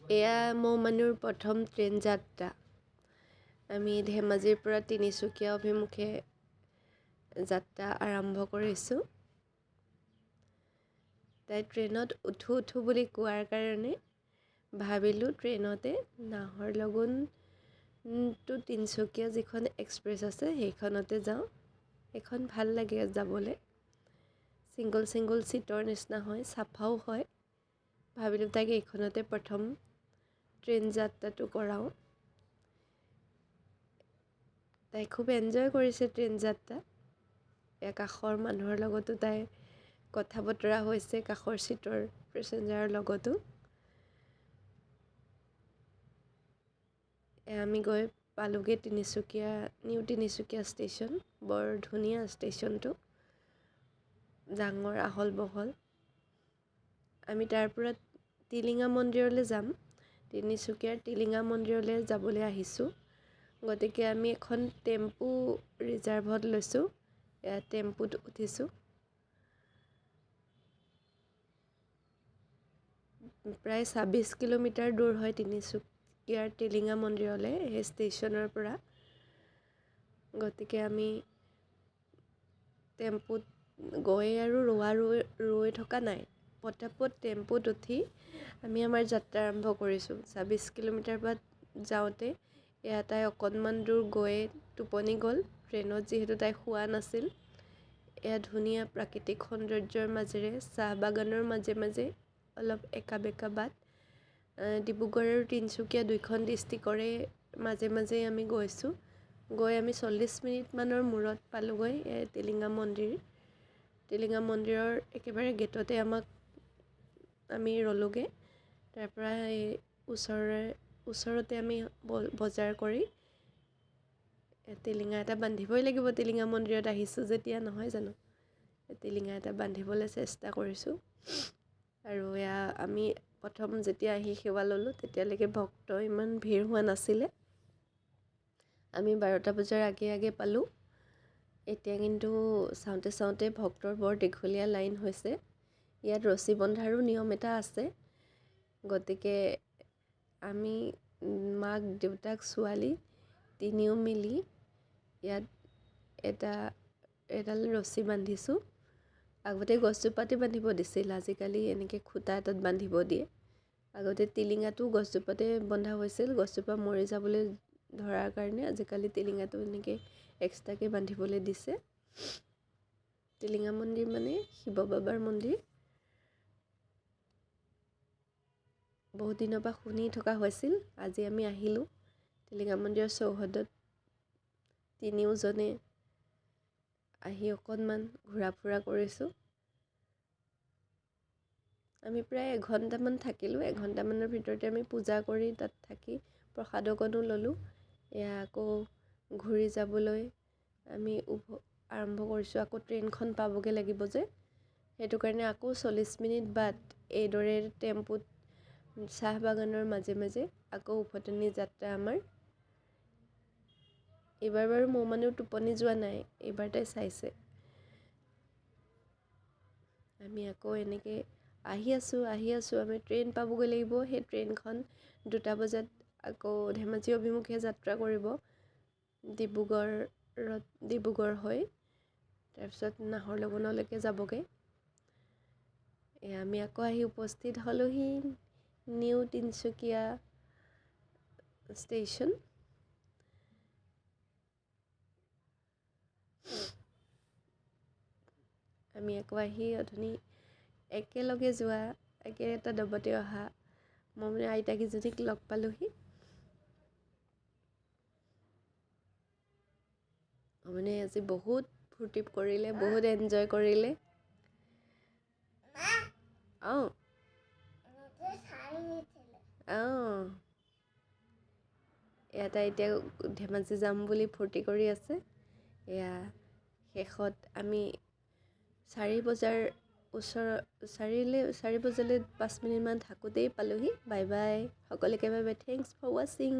এয়া মৌমানুৰ প্ৰথম ট্ৰেইন যাত্ৰা। আমি ধেমাজিৰ পৰা তিনিচুকীয়া অভিমুখে যাত্ৰা আৰম্ভ কৰিছোঁ। তাই ট্ৰেইনত উঠো বুলি কোৱাৰ কাৰণে ভাবিলোঁ ট্ৰেইনতে নাহৰলগুন টু তিনিচুকীয়া যিখন এক্সপ্ৰেছ আছে সেইখনতে যাওঁ। সেইখন ভাল লাগে যাবলৈ, ছিংগল ছিটৰ নিচিনা হয়, চাফাও হয়। ভাবিলোঁ তাইক এইখনতে প্ৰথম ট্ৰেইন যাত্ৰাটো কৰাওঁ। তাই খুব এনজয় কৰিছে ট্ৰেইন যাত্ৰা। কাষৰ মানুহৰ লগতো তাই কথা বতৰা হৈছে, কাষৰ ছিটৰ পেছেঞ্জাৰৰ লগতো। আমি গৈ পালোগৈ তিনিচুকীয়া, নিউ তিনিচুকীয়া ষ্টেচন। বৰ ধুনীয়া ষ্টেচনটো, ডাঙৰ আহল বহল। আমি তাৰ পৰা টিলিঙা মন্দিৰলৈ যাম। তিনিচুকীয়াৰ টিলিঙা মন্দিৰলৈ যাবলৈ আহিছোঁ। গতিকে আমি এখন টেম্পু ৰিজাৰ্ভত লৈছোঁ। টেম্পুত উঠিছোঁ। প্ৰায় ২৬ কিলোমিটাৰ দূৰ হয় তিনিচুকীয়াৰ টিলিঙা মন্দিৰলৈ সেই ষ্টেচনৰ পৰা। গতিকে আমি টেম্পুত গৈ আৰু ৰৈ থকা নাই, পটাপট টেম্পুত উঠি আমি আমাৰ যাত্ৰা আৰম্ভ কৰিছোঁ। ২৬ কিলোমিটাৰ পৰা যাওঁতে তাই অকণমান দূৰ গৈয়ে টোপনি গ'ল। ট্ৰেইনত যিহেতু তাই শোৱা নাছিল। ধুনীয়া প্ৰাকৃতিক সৌন্দৰ্যৰ মাজেৰে, চাহ বাগানৰ মাজে মাজে অলপ একা বেকা বাট। ডিব্ৰুগড় আৰু তিনিচুকীয়া দুইখন ডিষ্ট্ৰিক্টৰে মাজে মাজে আমি গৈছোঁ। গৈ আমি ৪০ মিনিটমানৰ মূৰত পালোঁগৈ টিলিঙা মন্দিৰ। টিলিঙা মন্দিৰৰ একেবাৰে গেটতে আমি ৰ'লোগৈ। তাৰপৰা ওচৰতে আমি বজাৰ কৰি টিলিঙা এটা বান্ধিবই লাগিব, টিলিঙা মন্দিৰত আহিছোঁ যেতিয়া, নহয় জানো। টিলিঙা এটা বান্ধিবলৈ চেষ্টা কৰিছোঁ। আৰু আমি প্ৰথম যেতিয়া আহি সেৱা ল'লোঁ তেতিয়ালৈকে ভক্ত ইমান ভিৰ হোৱা নাছিলে। আমি ১২টা বজাৰ আগে পালোঁ। এতিয়া কিন্তু চাওঁতে ভক্তৰ বৰ দীঘলীয়া লাইন হৈছে। ইয়াত ৰছী বন্ধাৰো নিয়ম এটা আছে। গতিকে আমি মাক, দেউতাক, ছোৱালী তিনিও মিলি ইয়াত এডাল ৰছী বান্ধিছোঁ। আগতে গছজোপাতে বান্ধিব দিছিল, আজিকালি এনেকৈ খুঁটা এটাত বান্ধিব দিয়ে। আগতে টিলিঙাটো গছজোপাতে বন্ধা হৈছিল, গছজোপা মৰি যাবলৈ ধৰাৰ কাৰণে আজিকালি টিলিঙাটো এনেকৈ এক্সট্ৰাকৈ বান্ধিবলৈ দিছে। টিলিঙা মন্দিৰ মানে শিৱ বাবাৰ মন্দিৰ। বহুত দিনৰ পৰা শুনি থকা হৈছিল। আজি আমি আহিলোঁ টিলিঙা মন্দিৰৰ চৌহদত। তিনিওজনে আহি অকণমান ঘূৰা ফুৰা কৰিছোঁ। আমি প্ৰায় এঘণ্টামান থাকিলোঁ। এঘণ্টামানৰ ভিতৰতে আমি পূজা কৰি তাত থাকি প্ৰসাদ অকণো ল'লোঁ। আকৌ ঘূৰি যাবলৈ আমি আৰম্ভ কৰিছোঁ। আকৌ ট্ৰেইনখন পাবগৈ লাগিব যে, সেইটো কাৰণে আকৌ ৪০ মিনিট বাট এইদৰে টেম্পুত চাহ বাগানৰ মাজে মাজে আকৌ উভতনি যাত্ৰা আমাৰ। এইবাৰ বাৰু মৌমানুৰ টোপনি যোৱা নাই, এইবাৰ তাই চাইছে। আমি আকৌ এনেকৈ আহি আছোঁ। আমি ট্ৰেইন পাবগৈ লাগিব। সেই ট্ৰেইনখন ২টা বজাত আকৌ ধেমাজি অভিমুখে যাত্ৰা কৰিব, ডিব্ৰুগড় হৈ তাৰপিছত নাহৰলগুনলৈকে যাবগৈ। আমি আকৌ আহি উপস্থিত হ'লোহি নিউ তিনিচুকীয়া ষ্টেচন। আমি আকৌ আহি অথনি একেলগে যোৱা, একেটা ডবতে অহা মই আইতাকেইজনীক লগ পালোঁহি। আজি বহুত ফূৰ্তি কৰিলে, বহুত এনজয় কৰিলে। অঁ তাই এতিয়া ধেমাজি যাম বুলি ফূৰ্তি কৰি আছে। শেষত আমি ৪ বজালৈ ৫ মিনিটমান থাকোঁতেই পালোঁহি। বাই বাই সকলোকে, বাই বাই, থেংকছ ফৰ ৱাচিং।